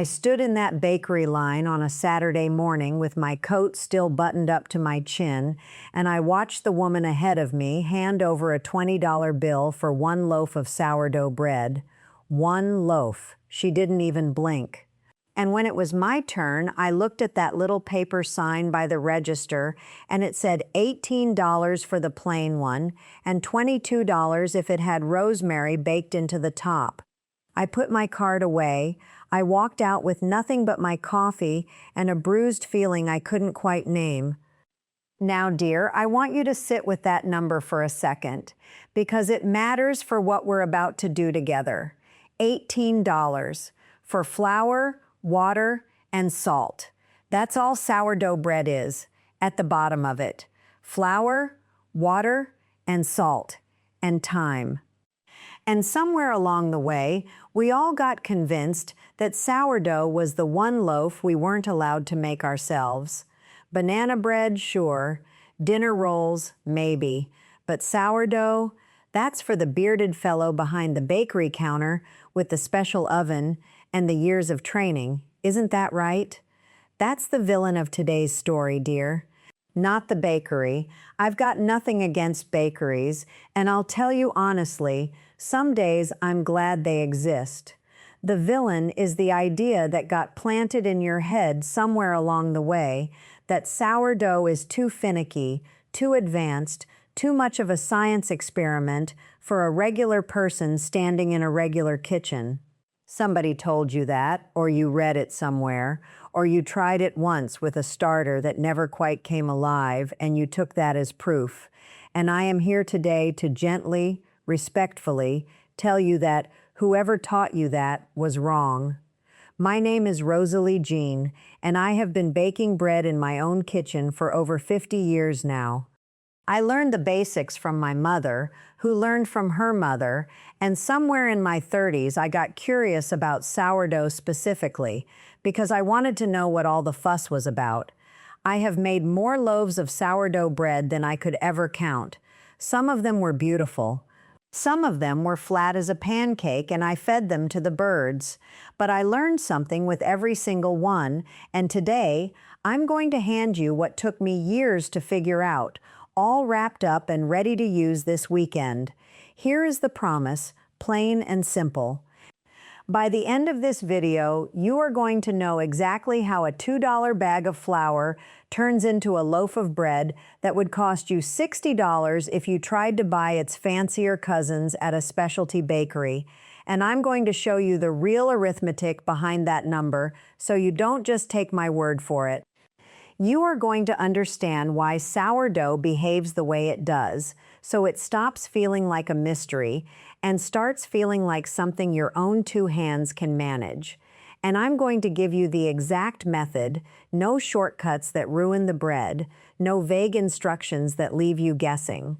I stood in that bakery line on a Saturday morning with my coat still buttoned up to my chin, and I watched the woman ahead of me hand over a $20 bill for one loaf of sourdough bread. One loaf. She didn't even blink. And when it was my turn, I looked at that little paper sign by the register, and it said $18 for the plain one and $22 if it had rosemary baked into the top. I put my card away. I walked out with nothing but my coffee and a bruised feeling I couldn't quite name. Now, dear, I want you to sit with that number for a second, because it matters for what we're about to do together. $18 for flour, water, and salt. That's all sourdough bread is, at the bottom of it. Flour, water, and salt, and time. And somewhere along the way, we all got convinced that sourdough was the one loaf we weren't allowed to make ourselves. Banana bread, sure. Dinner rolls, maybe. But sourdough, that's for the bearded fellow behind the bakery counter with the special oven and the years of training. Isn't that right? That's the villain of today's story, dear. Not the bakery. I've got nothing against bakeries, and I'll tell you honestly, some days I'm glad they exist. The villain is the idea that got planted in your head somewhere along the way that sourdough is too finicky, too advanced, too much of a science experiment for a regular person standing in a regular kitchen. Somebody told you that, or you read it somewhere, or you tried it once with a starter that never quite came alive, and you took that as proof. And I am here today to gently, respectfully, tell you that whoever taught you that was wrong. My name is Rosalie Jean, and I have been baking bread in my own kitchen for over 50 years now. I learned the basics from my mother, who learned from her mother, and somewhere in my 30s I got curious about sourdough specifically, because I wanted to know what all the fuss was about. I have made more loaves of sourdough bread than I could ever count. Some of them were beautiful. Some of them were flat as a pancake, and I fed them to the birds. But I learned something with every single one, and today I'm going to hand you what took me years to figure out, all wrapped up and ready to use this weekend. Here is the promise, plain and simple. By the end of this video, you are going to know exactly how a $2 bag of flour turns into a loaf of bread that would cost you $60 if you tried to buy its fancier cousins at a specialty bakery. And I'm going to show you the real arithmetic behind that number, so you don't just take my word for it. You are going to understand why sourdough behaves the way it does, so it stops feeling like a mystery and starts feeling like something your own two hands can manage. And I'm going to give you the exact method, no shortcuts that ruin the bread, no vague instructions that leave you guessing.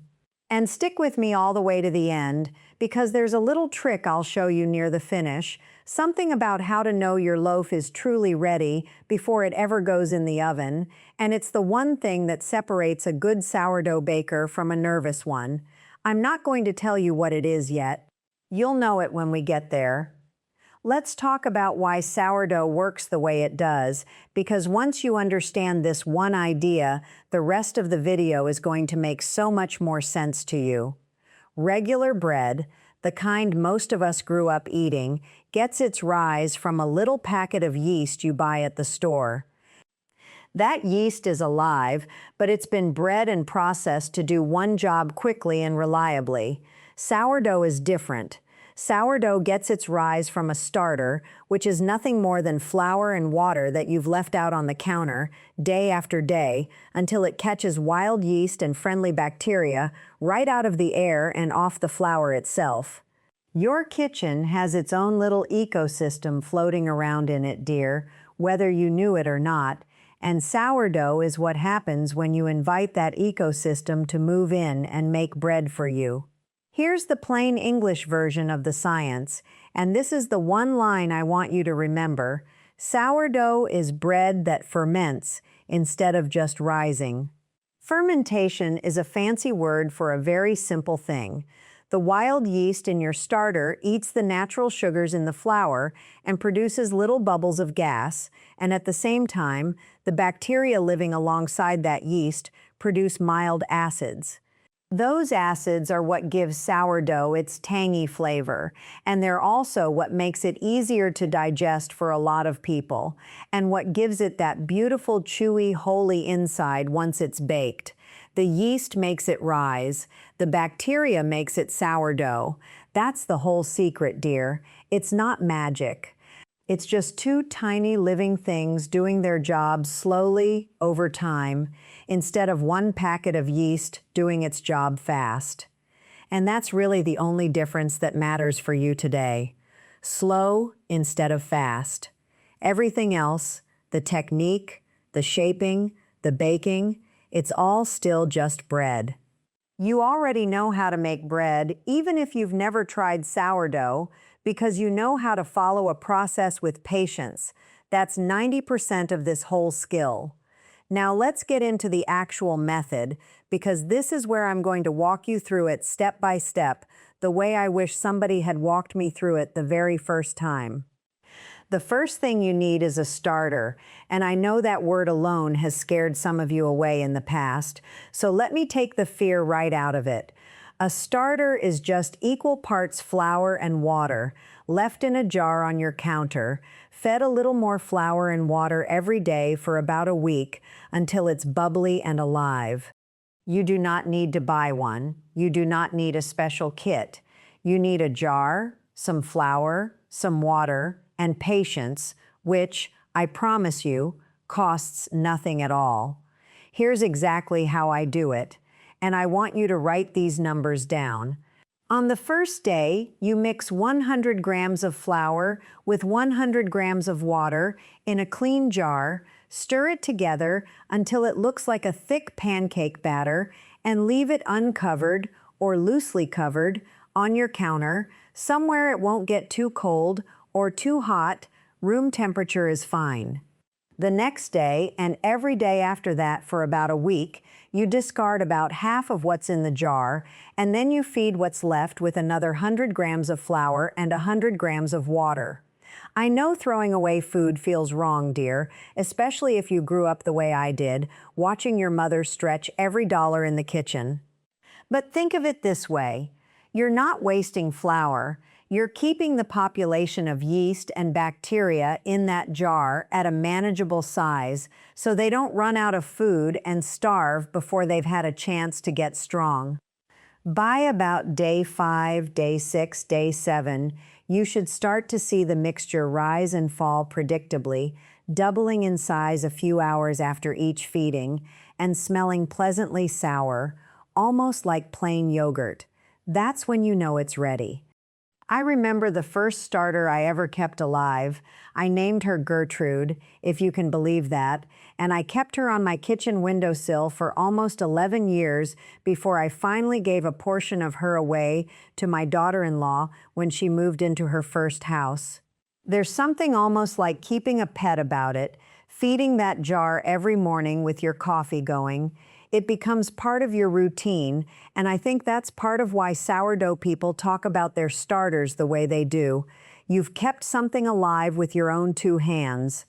And stick with me all the way to the end, because there's a little trick I'll show you near the finish, something about how to know your loaf is truly ready before it ever goes in the oven, and it's the one thing that separates a good sourdough baker from a nervous one. I'm not going to tell you what it is yet. You'll know it when we get there. Let's talk about why sourdough works the way it does, because once you understand this one idea, the rest of the video is going to make so much more sense to you. Regular bread, the kind most of us grew up eating, gets its rise from a little packet of yeast you buy at the store. That yeast is alive, but it's been bred and processed to do one job quickly and reliably. Sourdough is different. Sourdough gets its rise from a starter, which is nothing more than flour and water that you've left out on the counter day after day until it catches wild yeast and friendly bacteria right out of the air and off the flour itself. Your kitchen has its own little ecosystem floating around in it, dear, whether you knew it or not, and sourdough is what happens when you invite that ecosystem to move in and make bread for you. Here's the plain English version of the science, and this is the one line I want you to remember. Sourdough is bread that ferments instead of just rising. Fermentation is a fancy word for a very simple thing. The wild yeast in your starter eats the natural sugars in the flour and produces little bubbles of gas, and at the same time, the bacteria living alongside that yeast produce mild acids. Those acids are what gives sourdough its tangy flavor, and they're also what makes it easier to digest for a lot of people, and what gives it that beautiful, chewy, holy inside once it's baked. The yeast makes it rise. The bacteria makes it sourdough. That's the whole secret, dear. It's not magic. It's just two tiny living things doing their jobs slowly over time, instead of one packet of yeast doing its job fast. And that's really the only difference that matters for you today. Slow instead of fast. Everything else, the technique, the shaping, the baking, it's all still just bread. You already know how to make bread, even if you've never tried sourdough, because you know how to follow a process with patience. That's 90% of this whole skill. Now let's get into the actual method, because this is where I'm going to walk you through it step by step, the way I wish somebody had walked me through it the very first time. The first thing you need is a starter, and I know that word alone has scared some of you away in the past, so let me take the fear right out of it. A starter is just equal parts flour and water, left in a jar on your counter, fed a little more flour and water every day for about a week until it's bubbly and alive. You do not need to buy one. You do not need a special kit. You need a jar, some flour, some water, and patience, which, I promise you, costs nothing at all. Here's exactly how I do it, and I want you to write these numbers down. On the first day, you mix 100 grams of flour with 100 grams of water in a clean jar, stir it together until it looks like a thick pancake batter, and leave it uncovered or loosely covered on your counter, somewhere it won't get too cold or too hot. Room temperature is fine. The next day, and every day after that for about a week, you discard about half of what's in the jar, and then you feed what's left with another 100 grams of flour and 100 grams of water. I know throwing away food feels wrong, dear, especially if you grew up the way I did, watching your mother stretch every dollar in the kitchen. But think of it this way. You're not wasting flour. You're keeping the population of yeast and bacteria in that jar at a manageable size so they don't run out of food and starve before they've had a chance to get strong. By about day 5, day 6, day 7, you should start to see the mixture rise and fall predictably, doubling in size a few hours after each feeding, and smelling pleasantly sour, almost like plain yogurt. That's when you know it's ready. I remember the first starter I ever kept alive. I named her Gertrude, if you can believe that, and I kept her on my kitchen windowsill for almost 11 years before I finally gave a portion of her away to my daughter-in-law when she moved into her first house. There's something almost like keeping a pet about it, feeding that jar every morning with your coffee going. It becomes part of your routine, and I think that's part of why sourdough people talk about their starters the way they do. You've kept something alive with your own two hands.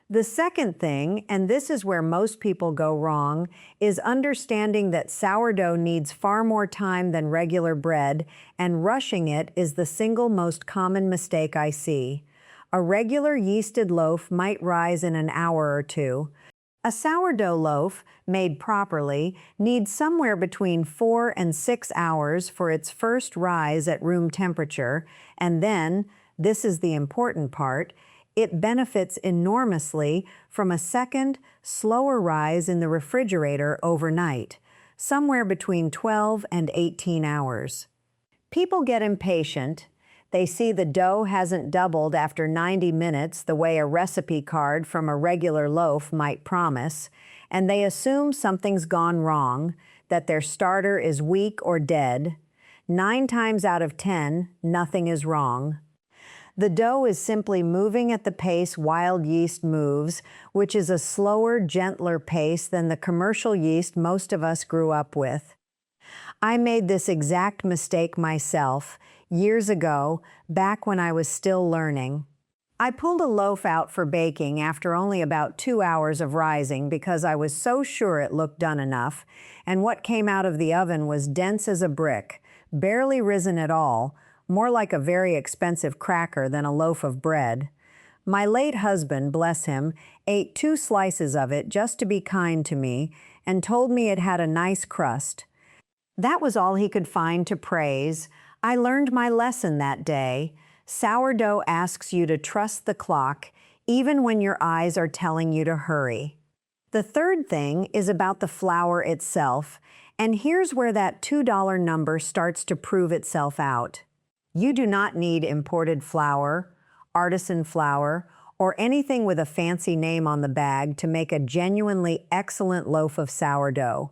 The second thing, and this is where most people go wrong, is understanding that sourdough needs far more time than regular bread, and rushing it is the single most common mistake I see. A regular yeasted loaf might rise in an hour or two. A sourdough loaf, made properly, needs somewhere between 4 and 6 hours for its first rise at room temperature, and then, this is the important part, it benefits enormously from a second, slower rise in the refrigerator overnight, somewhere between 12 and 18 hours. People get impatient. They see the dough hasn't doubled after 90 minutes the way a recipe card from a regular loaf might promise, and they assume something's gone wrong, that their starter is weak or dead. 9 times out of 10, nothing is wrong. The dough is simply moving at the pace wild yeast moves, which is a slower, gentler pace than the commercial yeast most of us grew up with. I made this exact mistake myself years ago, back when I was still learning. I pulled a loaf out for baking after only about 2 hours of rising because I was so sure it looked done enough, and what came out of the oven was dense as a brick, barely risen at all, more like a very expensive cracker than a loaf of bread. My late husband, bless him, ate 2 slices of it just to be kind to me and told me it had a nice crust. That was all he could find to praise. I learned my lesson that day. Sourdough asks you to trust the clock, even when your eyes are telling you to hurry. The third thing is about the flour itself, and here's where that $2 number starts to prove itself out. You do not need imported flour, artisan flour, or anything with a fancy name on the bag to make a genuinely excellent loaf of sourdough.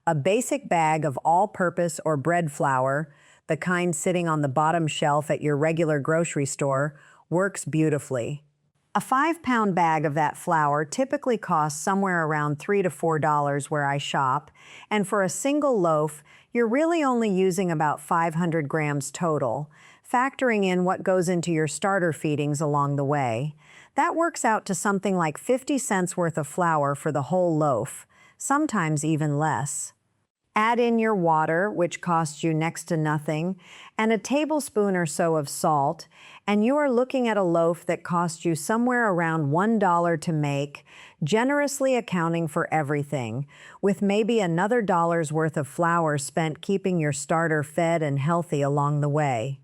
A basic bag of all-purpose or bread flour, the kind sitting on the bottom shelf at your regular grocery store, works beautifully. A 5-pound bag of that flour typically costs somewhere around $3 to $4 where I shop, and for a single loaf, you're really only using about 500 grams total, factoring in what goes into your starter feedings along the way. That works out to something like 50 cents worth of flour for the whole loaf, sometimes even less. Add in your water, which costs you next to nothing, and a tablespoon or so of salt, and you are looking at a loaf that costs you somewhere around $1 to make, generously accounting for everything, with maybe another dollar's worth of flour spent keeping your starter fed and healthy along the way.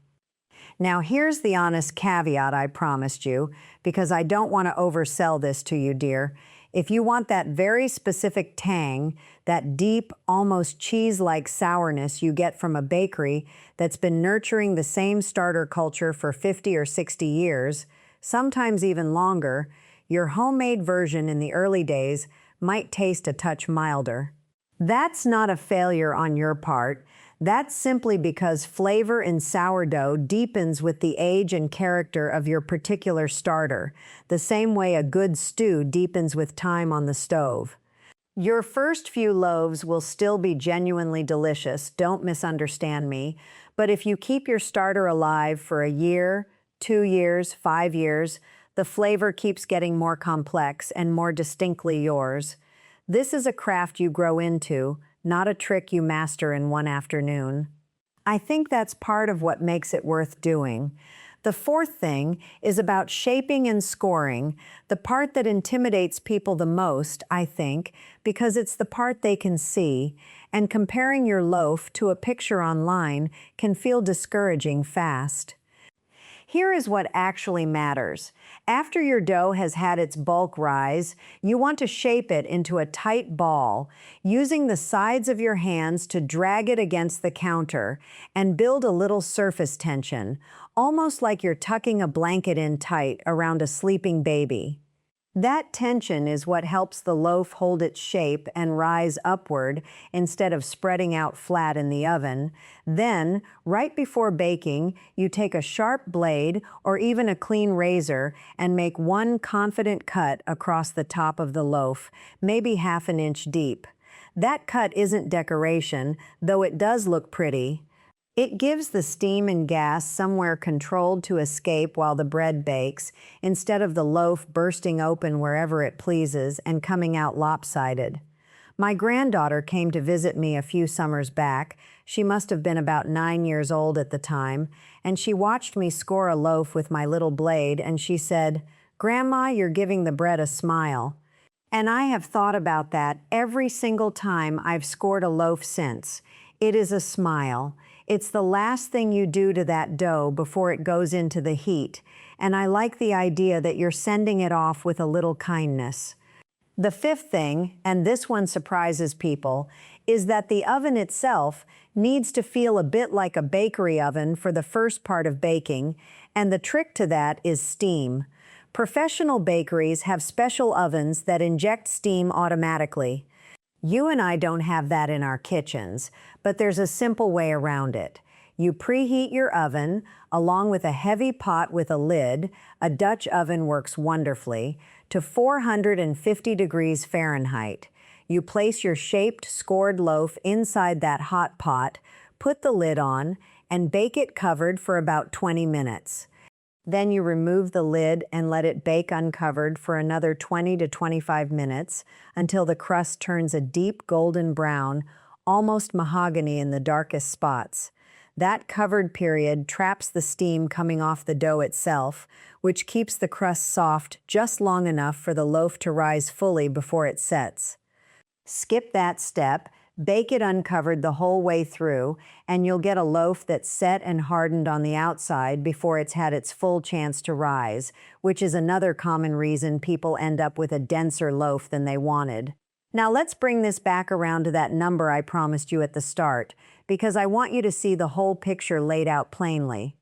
Now here's the honest caveat I promised you, because I don't want to oversell this to you, dear. If you want that very specific tang, that deep, almost cheese-like sourness you get from a bakery that's been nurturing the same starter culture for 50 or 60 years, sometimes even longer, your homemade version in the early days might taste a touch milder. That's not a failure on your part. That's simply because flavor in sourdough deepens with the age and character of your particular starter, the same way a good stew deepens with time on the stove. Your first few loaves will still be genuinely delicious, don't misunderstand me, but if you keep your starter alive for a year, 2 years, 5 years, the flavor keeps getting more complex and more distinctly yours. This is a craft you grow into, not a trick you master in one afternoon. I think that's part of what makes it worth doing. The fourth thing is about shaping and scoring, the part that intimidates people the most, I think, because it's the part they can see, and comparing your loaf to a picture online can feel discouraging fast. Here is what actually matters. After your dough has had its bulk rise, you want to shape it into a tight ball, using the sides of your hands to drag it against the counter and build a little surface tension, almost like you're tucking a blanket in tight around a sleeping baby. That tension is what helps the loaf hold its shape and rise upward instead of spreading out flat in the oven. Then, right before baking, you take a sharp blade or even a clean razor and make one confident cut across the top of the loaf, maybe half an inch deep. That cut isn't decoration, though it does look pretty. It gives the steam and gas somewhere controlled to escape while the bread bakes, instead of the loaf bursting open wherever it pleases and coming out lopsided. My granddaughter came to visit me a few summers back. She must have been about 9 years old at the time, and she watched me score a loaf with my little blade, and she said, "Grandma, you're giving the bread a smile." And I have thought about that every single time I've scored a loaf since. It is a smile. It's the last thing you do to that dough before it goes into the heat, and I like the idea that you're sending it off with a little kindness. The fifth thing, and this one surprises people, is that the oven itself needs to feel a bit like a bakery oven for the first part of baking, and the trick to that is steam. Professional bakeries have special ovens that inject steam automatically. You and I don't have that in our kitchens, but there's a simple way around it. You preheat your oven, along with a heavy pot with a lid, a Dutch oven works wonderfully, to 450 degrees Fahrenheit. You place your shaped, scored loaf inside that hot pot, put the lid on, and bake it covered for about 20 minutes. Then you remove the lid and let it bake uncovered for another 20 to 25 minutes until the crust turns a deep golden brown, almost mahogany in the darkest spots. That covered period traps the steam coming off the dough itself, which keeps the crust soft just long enough for the loaf to rise fully before it sets. Skip that step, bake it uncovered the whole way through, and you'll get a loaf that's set and hardened on the outside before it's had its full chance to rise, which is another common reason people end up with a denser loaf than they wanted. Now let's bring this back around to that number I promised you at the start, because I want you to see the whole picture laid out plainly.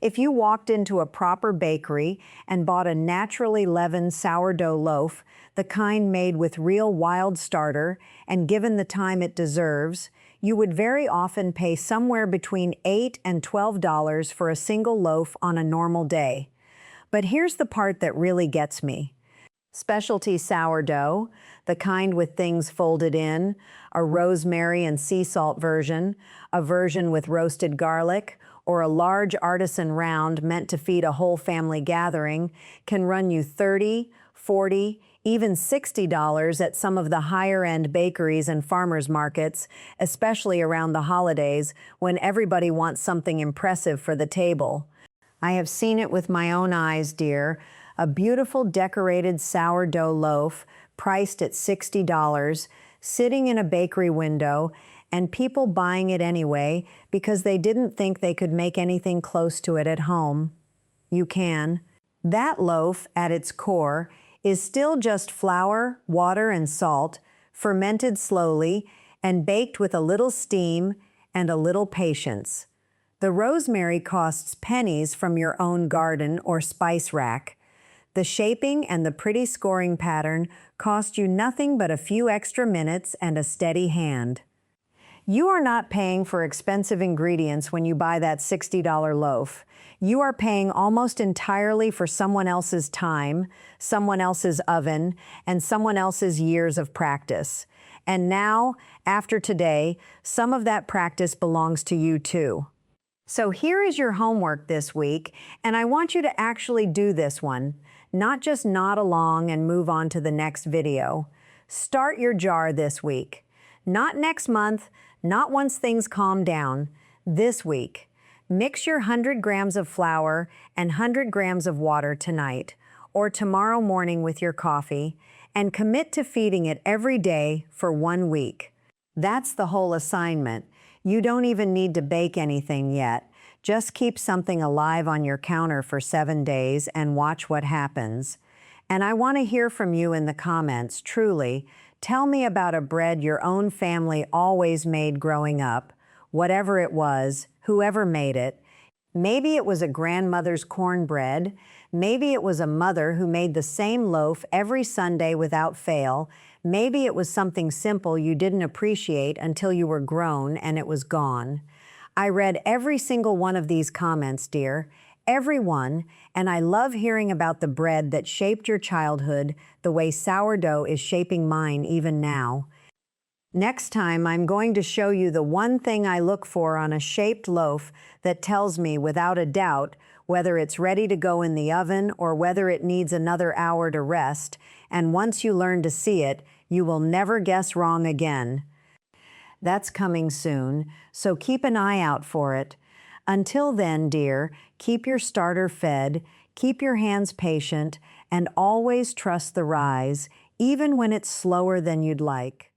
If you walked into a proper bakery and bought a naturally leavened sourdough loaf, the kind made with real wild starter and given the time it deserves, you would very often pay somewhere between $8 and $12 for a single loaf on a normal day. But here's the part that really gets me. Specialty sourdough, the kind with things folded in, a rosemary and sea salt version, a version with roasted garlic, or a large artisan round meant to feed a whole family gathering, can run you $30, $40, even $60 at some of the higher-end bakeries and farmers markets, especially around the holidays when everybody wants something impressive for the table. I have seen it with my own eyes, dear. A beautiful decorated sourdough loaf priced at $60, sitting in a bakery window, and people buying it anyway because they didn't think they could make anything close to it at home. You can. That loaf, at its core, is still just flour, water, and salt, fermented slowly, and baked with a little steam and a little patience. The rosemary costs pennies from your own garden or spice rack. The shaping and the pretty scoring pattern cost you nothing but a few extra minutes and a steady hand. You are not paying for expensive ingredients when you buy that $60 loaf. You are paying almost entirely for someone else's time, someone else's oven, and someone else's years of practice. And now, after today, some of that practice belongs to you too. So here is your homework this week, and I want you to actually do this one, not just nod along and move on to the next video. Start your jar this week. Not next month, not once things calm down. This week. Mix your 100 grams of flour and 100 grams of water tonight, or tomorrow morning with your coffee, and commit to feeding it every day for 1 week. That's the whole assignment. You don't even need to bake anything yet. Just keep something alive on your counter for 7 days and watch what happens. And I want to hear from you in the comments, truly. Tell me about a bread your own family always made growing up, whatever it was, whoever made it. Maybe it was a grandmother's cornbread. Maybe it was a mother who made the same loaf every Sunday without fail. Maybe it was something simple you didn't appreciate until you were grown and it was gone. I read every single one of these comments, dear. Every one, and I love hearing about the bread that shaped your childhood the way sourdough is shaping mine even now. Next time, I'm going to show you the one thing I look for on a shaped loaf that tells me without a doubt whether it's ready to go in the oven or whether it needs another hour to rest, and once you learn to see it, you will never guess wrong again. That's coming soon, so keep an eye out for it. Until then, dear, keep your starter fed, keep your hands patient, and always trust the rise, even when it's slower than you'd like.